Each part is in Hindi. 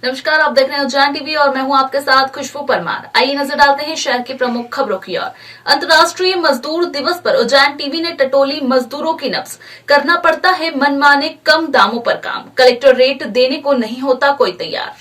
नमस्कार, आप देख रहे हैं उज्जैन टीवी और मैं हूं आपके साथ खुशबू परमार। आइए नजर डालते हैं शहर की प्रमुख खबरों की ओर। अंतर्राष्ट्रीय मजदूर दिवस पर उज्जैन टीवी ने टटोली मजदूरों की नब्ज। करना पड़ता है मनमाने कम दामों पर काम, कलेक्टर रेट देने को नहीं होता कोई तैयार।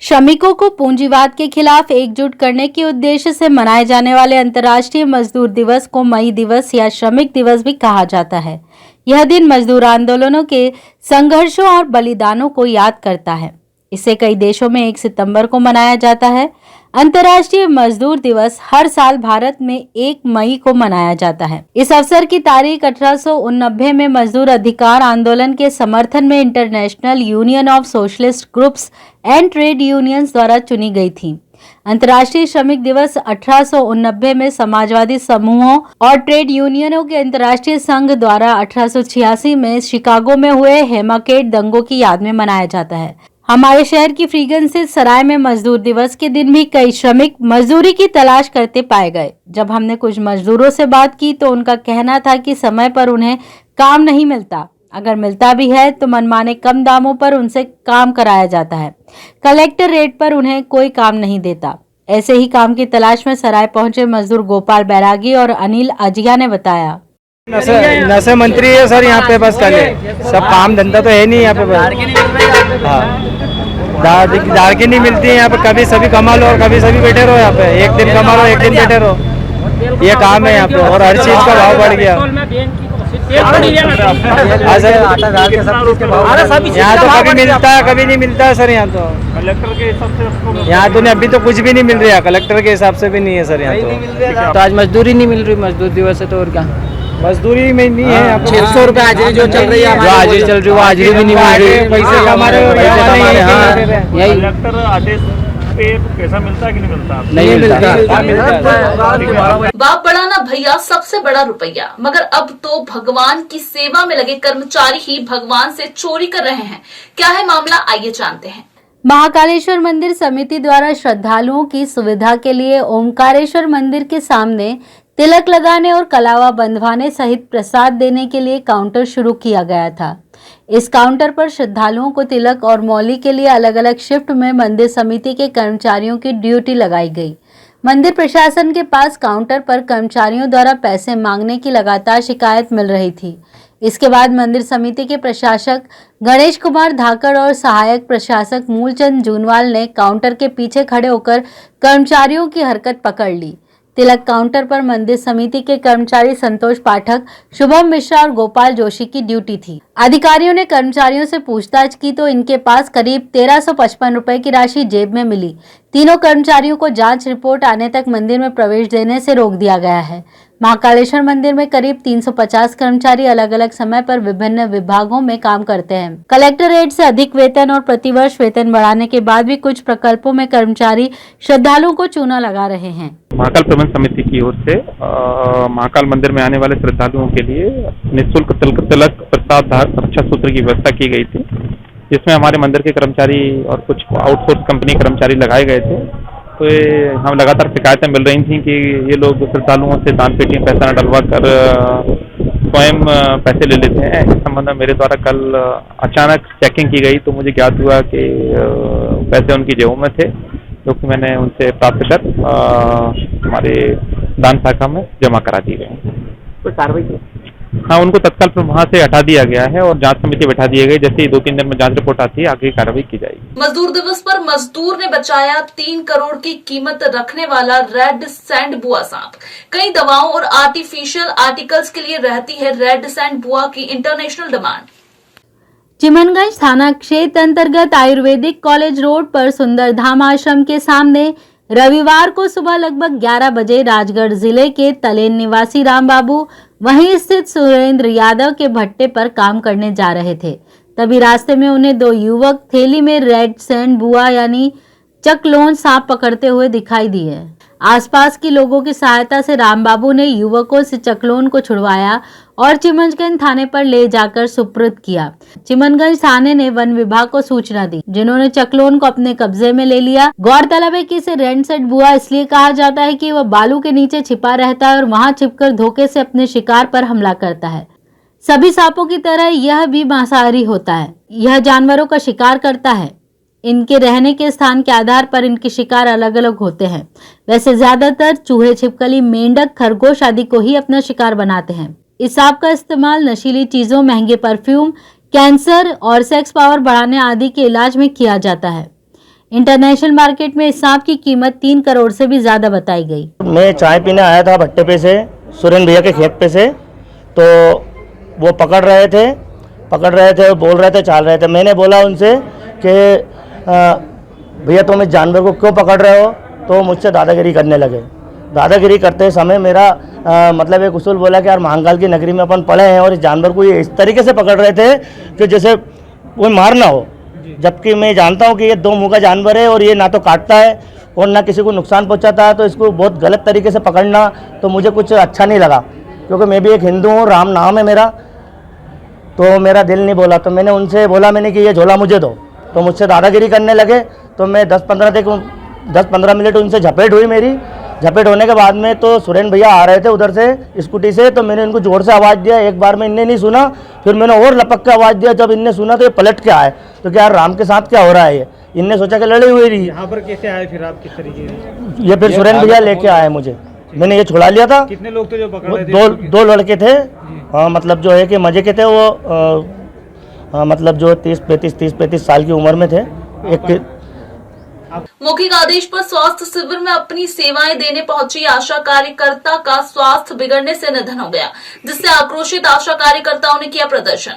श्रमिकों को पूंजीवाद के खिलाफ एकजुट करने के उद्देश्य से मनाए जाने वाले अंतर्राष्ट्रीय मजदूर दिवस को मई दिवस या श्रमिक दिवस भी कहा जाता है। यह दिन मजदूर आंदोलनों के संघर्षों और बलिदानों को याद करता है। इसे कई देशों में 1 सितंबर को मनाया जाता है। अंतर्राष्ट्रीय मजदूर दिवस हर साल भारत में 1 मई को मनाया जाता है। इस अवसर की तारीख 1889 में मजदूर अधिकार आंदोलन के समर्थन में international union of socialist groups and trade unions द्वारा चुनी गई थी। अंतर्राष्ट्रीय श्रमिक दिवस 1889 में समाजवादी समूहों और ट्रेड यूनियनों के अंतर्राष्ट्रीय संघ द्वारा 1886 में शिकागो में हुए हेमाकेट दंगों की याद में मनाया जाता है। हमारे शहर की फ्रीगंज स्थित सराय में मजदूर दिवस के दिन भी कई श्रमिक मजदूरी की तलाश करते पाए गए। जब हमने कुछ मजदूरों से बात की तो उनका कहना था कि समय पर उन्हें काम नहीं मिलता, अगर मिलता भी है तो मनमाने कम दामों पर उनसे काम कराया जाता है। कलेक्टर रेट पर उन्हें कोई काम नहीं देता। ऐसे ही काम की तलाश में सराय पहुंचे मजदूर गोपाल बैरागी और अनिल अजिया ने बताया। नशे मंत्री है सर यहाँ पे, बस कल सब काम धंधा तो है नहीं यहाँ पे। हाँ, दाल की नहीं मिलती है यहाँ पे। कभी सभी कमा लो और कभी सभी बैठे रहो यहाँ पे। एक दिन कमा लो, एक दिन बैठे रहो, ये काम है यहाँ पे। और हर चीज का भाव बढ़ गया यहाँ तो। कभी मिलता है कभी नहीं मिलता है सर यहाँ तो। कलेक्टर के हिसाब से यहाँ तो अभी तो कुछ भी नहीं मिल रहा है, कलेक्टर के हिसाब से भी नहीं है सर यहाँ तो। आज मजदूरी नहीं मिल रही, मजदूर दिवस है तो और क्या मजदूरी में नहीं है। 600 रुपए हाजिरी जो चल रही है, जो हाजिरी चल रही है वो हाजिरी भी नहीं मिल रही। पैसे हमारे कलेक्टर आदेश पे पैसा मिलता है कि नहीं मिलता? नहीं मिलता। बाप बड़ा ना भैया, सबसे बड़ा रुपया। मगर अब तो भगवान की सेवा में लगे कर्मचारी ही भगवान से चोरी कर रहे हैं। क्या है मामला, आइए जानते हैं। महाकालेश्वर मंदिर समिति द्वारा श्रद्धालुओं की सुविधा के लिए ओमकारेश्वर मंदिर के सामने तिलक लगाने और कलावा बंधवाने सहित प्रसाद देने के लिए काउंटर शुरू किया गया था। इस काउंटर पर श्रद्धालुओं को तिलक और मौली के लिए अलग अलग शिफ्ट में मंदिर समिति के कर्मचारियों की ड्यूटी लगाई गई। मंदिर प्रशासन के पास काउंटर पर कर्मचारियों द्वारा पैसे मांगने की लगातार शिकायत मिल रही थी। इसके बाद मंदिर समिति के प्रशासक गणेश कुमार धाकड़ और सहायक प्रशासक मूलचंद जूनवाल ने काउंटर के पीछे खड़े होकर कर्मचारियों की हरकत पकड़ ली। तिलक काउंटर पर मंदिर समिति के कर्मचारी संतोष पाठक, शुभम मिश्रा और गोपाल जोशी की ड्यूटी थी। अधिकारियों ने कर्मचारियों से पूछताछ की तो इनके पास करीब 1355 रुपए की राशि जेब में मिली। तीनों कर्मचारियों को जांच रिपोर्ट आने तक मंदिर में प्रवेश देने से रोक दिया गया है। महाकालेश्वर मंदिर में करीब 350 कर्मचारी अलग अलग समय पर विभिन्न विभागों में काम करते हैं। कलेक्टर रेट से अधिक वेतन और प्रतिवर्ष वेतन बढ़ाने के बाद भी कुछ प्रकल्पों में कर्मचारी श्रद्धालुओं को चूना लगा रहे हैं। महाकाल प्रबंध समिति की ओर से महाकाल मंदिर में आने वाले श्रद्धालुओं के लिए निःशुल्क तिलक प्रसाद रक्षा सूत्र की व्यवस्था की गई थी, जिसमें हमारे मंदिर के कर्मचारी और कुछ आउटसोर्स कंपनी कर्मचारी लगाए गए थे। तो हम लगातार शिकायतें मिल रही थी कि ये लोग श्रद्धालुओं से दान पेटी में पैसा न डलवा कर स्वयं पैसे ले लेते हैं। इस संबंध में मेरे द्वारा कल अचानक चेकिंग की गई तो मुझे ज्ञात हुआ कि पैसे उनकी जेबों में थे, जो कि मैंने उनसे प्राप्त कर हमारे दान शाखा में जमा करा दी गई। तो कार्रवाई की? हाँ, उनको तत्काल वहाँ से हटा दिया गया है और जांच समिति बैठा दी गई। जैसे ही 2-3 दिन में जांच रिपोर्ट आती है आगे कार्रवाई की जाएगी। मजदूर दिवस पर मजदूर ने बचाया 3 करोड़ की कीमत रखने वाला रेड सैंड बुआ सांप। कई दवाओं और आर्टिफिशियल आर्टिकल्स के लिए रहती है रेड सैंड बुआ की इंटरनेशनल डिमांड। चिमनगंज थाना क्षेत्र अंतर्गत आयुर्वेदिक कॉलेज रोड पर सुंदरधाम आश्रम के सामने रविवार को सुबह लगभग 11 बजे राजगढ़ जिले के तलेन निवासी राम बाबू वहीं स्थित सुरेंद्र यादव के भट्टे पर काम करने जा रहे थे। तभी रास्ते में उन्हें 2 युवक थैली में रेड सैंड बुआ यानी चकलोन सांप पकड़ते हुए दिखाई दिए। आसपास के लोगों की सहायता से रामबाबू ने युवकों से चकलोन को छुड़वाया और चिमनगंज थाने पर ले जाकर सुपुर्द किया। चिमनगंज थाने ने वन विभाग को सूचना दी, जिन्होंने चकलोन को अपने कब्जे में ले लिया। गौरतलब है कि इसे रेड सेट बुआ इसलिए कहा जाता है कि वह बालू के नीचे छिपा रहता है और वहां छिपकर धोखे से अपने शिकार पर हमला करता है। सभी सांपों की तरह यह भी मांसाहारी होता है। यह जानवरों का शिकार करता है। इनके रहने के स्थान के आधार पर इनके शिकार अलग अलग होते हैं। वैसे ज्यादातर चूहे, छिपकली, मेंढक, खरगोश आदि को ही अपना शिकार बनाते हैं। इस सांप का इस्तेमाल नशीली चीजों, महंगे परफ्यूम, कैंसर और सेक्स पावर बढ़ाने आदि के इलाज में किया जाता है। इंटरनेशनल मार्केट में इस सांप की कीमत 3 करोड़ से भी ज्यादा बताई गई। मैं चाय पीने आया था भट्टे पे से, सुरेन भैया के खेत पे से, तो वो पकड़ रहे थे, बोल रहे थे, चाल रहे थे। मैंने बोला उनसे कि भैया तुम इस जानवर को क्यों पकड़ रहे हो? तो मुझसे दादागिरी करने लगे। दादागिरी करते समय मेरा मतलब एक उसूल बोला कि यार महाकाल की नगरी में अपन पड़े हैं और इस जानवर को ये इस तरीके से पकड़ रहे थे कि जैसे कोई मार ना हो, जबकि मैं जानता हूँ कि ये 2 मुँह का जानवर है और ये ना तो काटता है और ना किसी को नुकसान पहुँचाता है। तो इसको बहुत गलत तरीके से पकड़ना तो मुझे कुछ अच्छा नहीं लगा, क्योंकि मैं भी एक हिंदू हूँ, राम नाम है मेरा, तो मेरा दिल नहीं बोला। तो मैंने उनसे बोला कि ये झोला मुझे दो, तो मुझसे दादागिरी करने लगे। तो मैं 10-15 मिनट उनसे झपेट हुई मेरी। झपेट होने के बाद में तो सुरेन भैया आ रहे थे उधर से स्कूटी से, तो मैंने इनको जोर से आवाज़ दिया। एक बार में इनने नहीं सुना, फिर मैंने और लपक के आवाज़ दिया। जब इनने सुना तो ये पलट के आए, तो क्या यार राम के साथ क्या हो रहा है? ये इनने सोचा कि लड़ी हुई रही। यहाँ पर कैसे आए फिर आप, किस तरीके से? ये फिर सुरेन भैया लेके आए मुझे, मैंने ये छुड़ा लिया था। कितने लोग थे जो पकड़ रहे थे? दो लड़के थे। हाँ, मतलब जो है कि मजे के थे वो, मतलब जो 30-35 साल की उम्र में थे। एक मौखिक आदेश पर स्वास्थ्य शिविर में अपनी सेवाएं देने पहुंची आशा कार्यकर्ता का स्वास्थ्य बिगड़ने से निधन हो गया, जिससे आक्रोशित आशा कार्यकर्ताओं ने किया प्रदर्शन।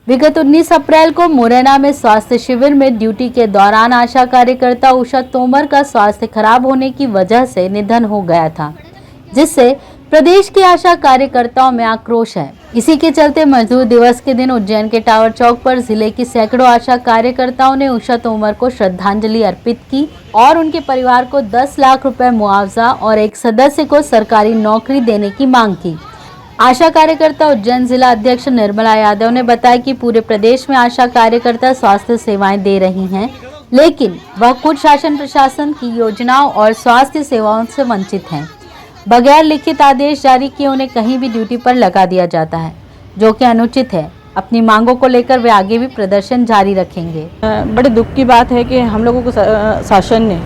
विगत 19 अप्रैल को मुरैना में स्वास्थ्य शिविर में ड्यूटी के दौरान आशा कार्यकर्ता उषा तोमर का स्वास्थ्य खराब होने की वजह से निधन हो गया था, जिससे प्रदेश के आशा कार्यकर्ताओं में आक्रोश है। इसी के चलते मजदूर दिवस के दिन उज्जैन के टावर चौक पर जिले की सैकड़ों आशा कार्यकर्ताओं ने उषा तोमर को श्रद्धांजलि अर्पित की और उनके परिवार को 10 लाख रुपए मुआवजा और एक सदस्य को सरकारी नौकरी देने की मांग की। आशा कार्यकर्ता उज्जैन जिला अध्यक्ष निर्मला यादव ने बताया कि पूरे प्रदेश में आशा कार्यकर्ता स्वास्थ्य सेवाएं दे रही हैं, लेकिन वह खुद शासन प्रशासन की योजनाओं और स्वास्थ्य सेवाओं से वंचित हैं। बगैर लिखित आदेश जारी किए उन्हें कहीं भी ड्यूटी पर लगा दिया जाता है, जो कि अनुचित है। अपनी मांगों को लेकर वे आगे भी प्रदर्शन जारी रखेंगे। बड़े दुख की बात है कि हम लोगों को शासन ने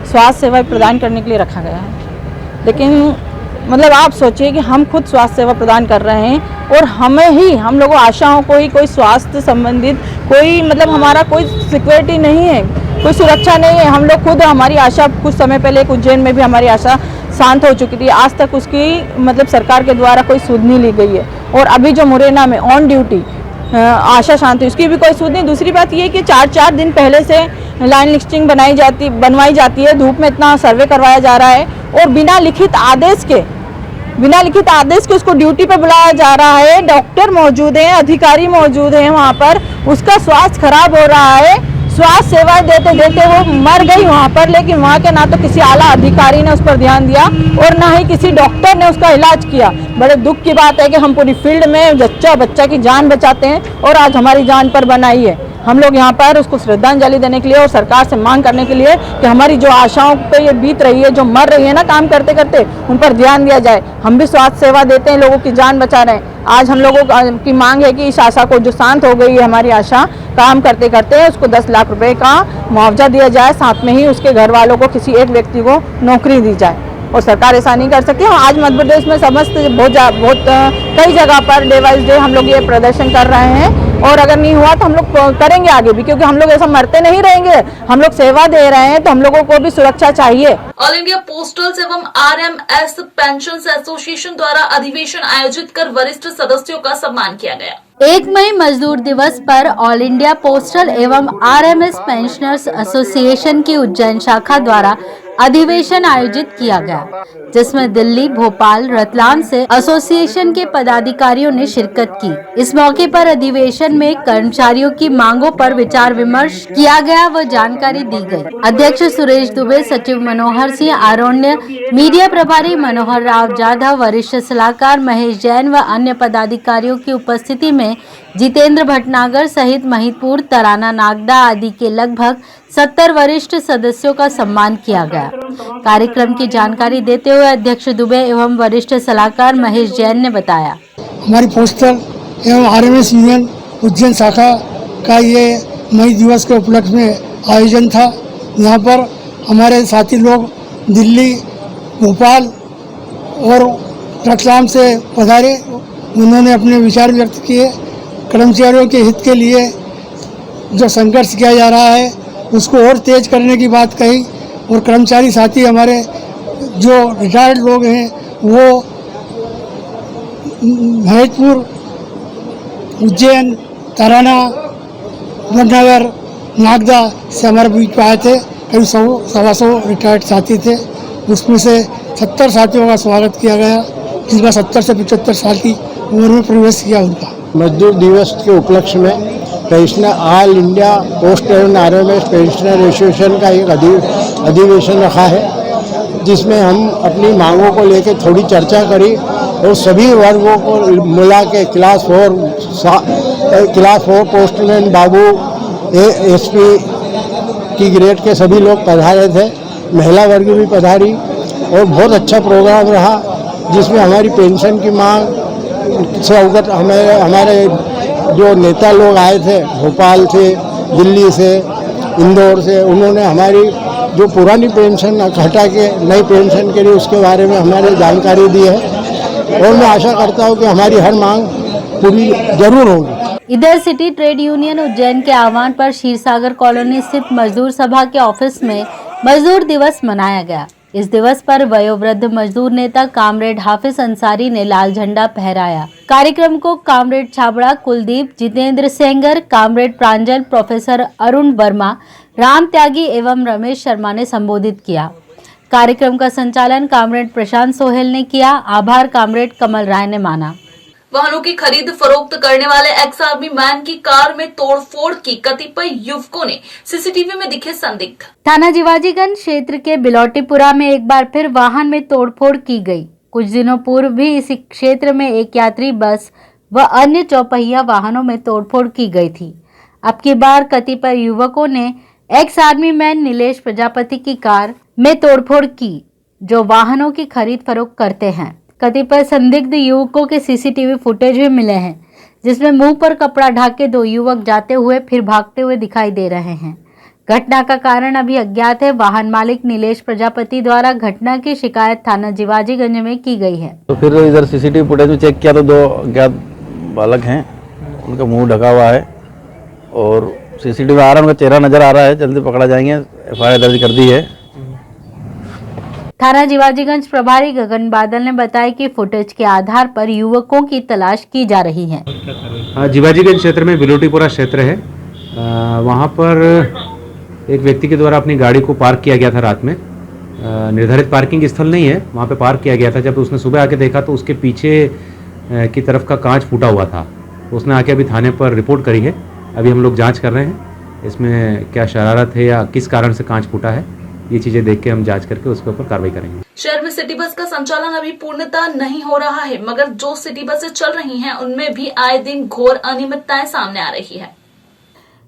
स्वास्थ्य सेवाएं प्रदान करने के लिए रखा गया है, लेकिन मतलब आप सोचिए कि हम खुद स्वास्थ्य सेवा प्रदान कर रहे हैं और हम लोगों आशाओं को ही कोई स्वास्थ्य संबंधित कोई मतलब हमारा कोई सिक्योरिटी नहीं है, कोई सुरक्षा नहीं है। हम लोग खुद, हमारी आशा कुछ समय पहले उज्जैन में भी हमारी आशा शांत हो चुकी थी, आज तक उसकी मतलब सरकार के द्वारा कोई सुध नहीं ली गई है। और अभी जो मुरैना में ऑन ड्यूटी आशा शांति, उसकी भी कोई सुध नहीं। दूसरी बात ये कि 4 दिन पहले से लाइन लिस्टिंग बनवाई जाती है, धूप में इतना सर्वे करवाया जा रहा है और बिना लिखित आदेश के उसको ड्यूटी पर बुलाया जा रहा है। डॉक्टर मौजूद हैं, अधिकारी मौजूद हैं वहाँ पर, उसका स्वास्थ्य खराब हो रहा है। स्वास्थ्य सेवाएं देते देते वो मर गई वहाँ पर, लेकिन वहाँ के ना तो किसी आला अधिकारी ने उस पर ध्यान दिया और ना ही किसी डॉक्टर ने उसका इलाज किया। बड़े दुख की बात है कि हम पूरी फील्ड में बच्चा की जान बचाते हैं और आज हमारी जान पर बनाई है। हम लोग यहाँ पर उसको श्रद्धांजलि देने के लिए और सरकार से मांग करने के लिए कि हमारी जो आशाओं पे ये बीत रही है, जो मर रही है ना काम करते करते, उन पर ध्यान दिया जाए। हम भी स्वास्थ्य सेवा देते हैं, लोगों की जान बचा रहे हैं। आज हम लोगों की मांग है कि इस आशा को, जो शांत हो गई है हमारी आशा काम करते करते, उसको 10 लाख रुपए का मुआवजा दिया जाए, साथ में ही उसके घर वालों को किसी एक व्यक्ति को नौकरी दी जाए। और सरकार ऐसा नहीं कर सकती। आज मध्य प्रदेश में समस्त बहुत कई जगह पर डे बाई डे हम लोग ये प्रदर्शन कर रहे हैं और अगर नहीं हुआ तो हम लोग करेंगे आगे भी, क्योंकि हम लोग ऐसा मरते नहीं रहेंगे। हम लोग सेवा दे रहे हैं तो हम लोगों को भी सुरक्षा चाहिए। ऑल इंडिया पोस्टल्स एवं RMS पेंशन्स एसोसिएशन द्वारा अधिवेशन आयोजित कर वरिष्ठ सदस्यों का सम्मान किया गया। 1 मई मजदूर दिवस पर ऑल इंडिया पोस्टल एवं RMS पेंशनर्स एसोसिएशन की उज्जैन शाखा द्वारा अधिवेशन आयोजित किया गया, जिसमें दिल्ली, भोपाल, रतलाम से एसोसिएशन के पदाधिकारियों ने शिरकत की। इस मौके पर अधिवेशन में कर्मचारियों की मांगों पर विचार विमर्श किया गया व जानकारी दी गई। अध्यक्ष सुरेश दुबे, सचिव मनोहर सिंह आरोण्य, मीडिया प्रभारी मनोहर राव जाधव, वरिष्ठ सलाहकार महेश जैन व अन्य पदाधिकारियों की उपस्थिति में जितेंद्र भटनागर सहित महितपुर, तराना, नागदा आदि के लगभग 70 वरिष्ठ सदस्यों का सम्मान किया गया। कार्यक्रम की जानकारी देते हुए अध्यक्ष दुबे एवं वरिष्ठ सलाहकार महेश जैन ने बताया, हमारी पोस्टल एवं आरएमएस यूनियन उज्जैन शाखा का ये मई दिवस के उपलक्ष्य में आयोजन था। यहाँ पर हमारे साथी लोग दिल्ली, भोपाल और रतलाम से पधारे। उन्होंने अपने विचार व्यक्त किए। कर्मचारियों के हित के लिए जो संघर्ष किया जा रहा है उसको और तेज करने की बात कही और कर्मचारी साथी हमारे जो रिटायर्ड लोग हैं वो महितपुर, उज्जैन, तराना, भटनागर, नागदा से हमारे बीच आए थे। करीब 100-125 रिटायर्ड साथी थे। उसमें से 70 साथियों का स्वागत किया गया, जिनका 70 से 75 साल की उम्र में प्रवेश किया। उनका मजदूर दिवस के उपलक्ष्य में पेंशनर ऑल इंडिया पोस्ट एवं आरएमएस पेंशनर एसोसिएशन का एक अधिवेशन रखा है, जिसमें हम अपनी मांगों को लेकर थोड़ी चर्चा करी और सभी वर्गों को मिला के क्लास 4 पोस्टमैन बाबू, एसपी की ग्रेड के सभी लोग पधारे थे। महिला वर्ग भी पधारी और बहुत अच्छा प्रोग्राम रहा, जिसमें हमारी पेंशन की मांग से अवगत हमारे जो नेता लोग आए थे भोपाल से, दिल्ली से, इंदौर से, उन्होंने हमारी जो पुरानी पेंशन हटा के नई पेंशन के लिए उसके बारे में हमारे जानकारी दी है और मैं आशा करता हूं कि हमारी हर मांग पूरी जरूर होगी। इधर सिटी ट्रेड यूनियन उज्जैन के आह्वान पर क्षीरसागर कॉलोनी स्थित मजदूर सभा के ऑफिस में मजदूर दिवस मनाया गया। इस दिवस पर वयोवृद्ध मजदूर नेता कामरेड हाफिज अंसारी ने लाल झंडा फहराया। कार्यक्रम को कामरेड छाबड़ा कुलदीप, जितेंद्र सेंगर, कामरेड प्रांजल, प्रोफेसर अरुण वर्मा, राम त्यागी एवं रमेश शर्मा ने संबोधित किया। कार्यक्रम का संचालन कामरेड प्रशांत सोहेल ने किया। आभार कामरेड कमल राय ने माना। वाहनों की खरीद फरोख्त करने वाले एक्स आर्मी मैन की कार में तोड़फोड़ की कतिपय युवकों ने सीसीटीवी में दिखे संदिग्ध। थाना जिवाजीगंज क्षेत्र के बिलौटीपुरा में एक बार फिर वाहन में तोड़फोड़ की गई। कुछ दिनों पूर्व भी इसी क्षेत्र में एक यात्री बस व अन्य चौपहिया वाहनों में तोड़फोड़ की गई थी। अब की बार कतिपय युवकों ने ex army man Nilesh Prajapati की कार में तोड़फोड़ की, जो वाहनों की खरीद फरोख्त करते हैं। कतिपय संदिग्ध युवकों के सीसीटीवी फुटेज भी मिले हैं, जिसमें मुंह पर कपड़ा ढाक के 2 युवक जाते हुए फिर भागते हुए दिखाई दे रहे हैं। घटना का कारण अभी अज्ञात है। वाहन मालिक नीलेश प्रजापति द्वारा घटना की शिकायत थाना जिवाजीगंज में की गई है। तो फिर इधर सीसीटीवी फुटेज में चेक किया तो 2 अज्ञात बालक हैं, उनका मुंह ढका हुआ है और सीसीटीवी में आ रहा है, उनका चेहरा नजर आ रहा है। जल्दी पकड़ा जाएंगे, एफआईआर दर्ज कर दी है। थाना जिवाजीगंज प्रभारी गगन बादल ने बताया कि फुटेज के आधार पर युवकों की तलाश की जा रही है। जिवाजीगंज क्षेत्र में बिलोटीपुरा क्षेत्र है, वहाँ पर एक व्यक्ति के द्वारा अपनी गाड़ी को पार्क किया गया था रात में। निर्धारित पार्किंग स्थल नहीं है, वहाँ पे पार्क किया गया था। जब उसने सुबह आके देखा तो उसके पीछे की तरफ का कांच फूटा हुआ था। उसने आके अभी थाने पर रिपोर्ट करी है। अभी हम लोग जांच कर रहे हैं इसमें क्या शरारत है या किस कारण से कांच फूटा है। ये चीजें देख के हम जांच करके उसके ऊपर कार्रवाई करेंगे। शहर में सिटी बस का संचालन अभी पूर्णतः नहीं हो रहा है, मगर जो सिटी बसें चल रही हैं उनमें भी आए दिन घोर अनियमितताएं सामने आ रही है।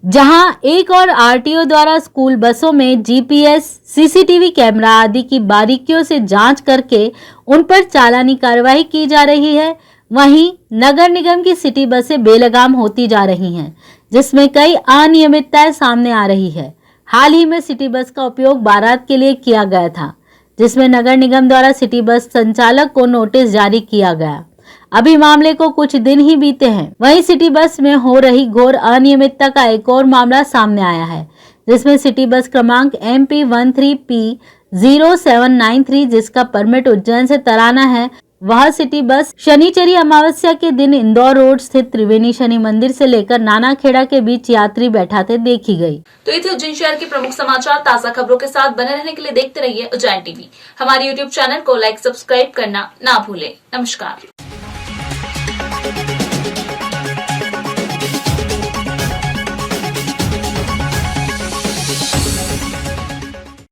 जहां एक और आरटीओ द्वारा स्कूल बसों में जीपीएस, सीसीटीवी कैमरा आदि की बारीकियों से जांच करके उन पर चालानी कार्रवाई की जा रही है, वहीं नगर निगम की सिटी बसें बेलगाम होती जा रही हैं, जिसमें कई अनियमितताएं सामने आ रही है। हाल ही में सिटी बस का उपयोग बारात के लिए किया गया था, जिसमें नगर निगम द्वारा सिटी बस संचालक को नोटिस जारी किया गया। अभी मामले को कुछ दिन ही बीते हैं। वहीं सिटी बस में हो रही घोर अनियमितता का एक और मामला सामने आया है, जिसमें सिटी बस क्रमांक MP13P0793 जिसका परमिट उज्जैन से तराना है, वह सिटी बस शनिचरी अमावस्या के दिन इंदौर रोड स्थित त्रिवेणी शनि मंदिर से लेकर नानाखेड़ा के बीच यात्री बैठाते देखी गई। तो ये थे उज्जैन शहर के प्रमुख समाचार। ताजा खबरों के साथ बने रहने के लिए देखते रहिए उज्जैन टीवी। हमारे यूट्यूब चैनल को लाइक सब्सक्राइब करना ना भूलें। नमस्कार।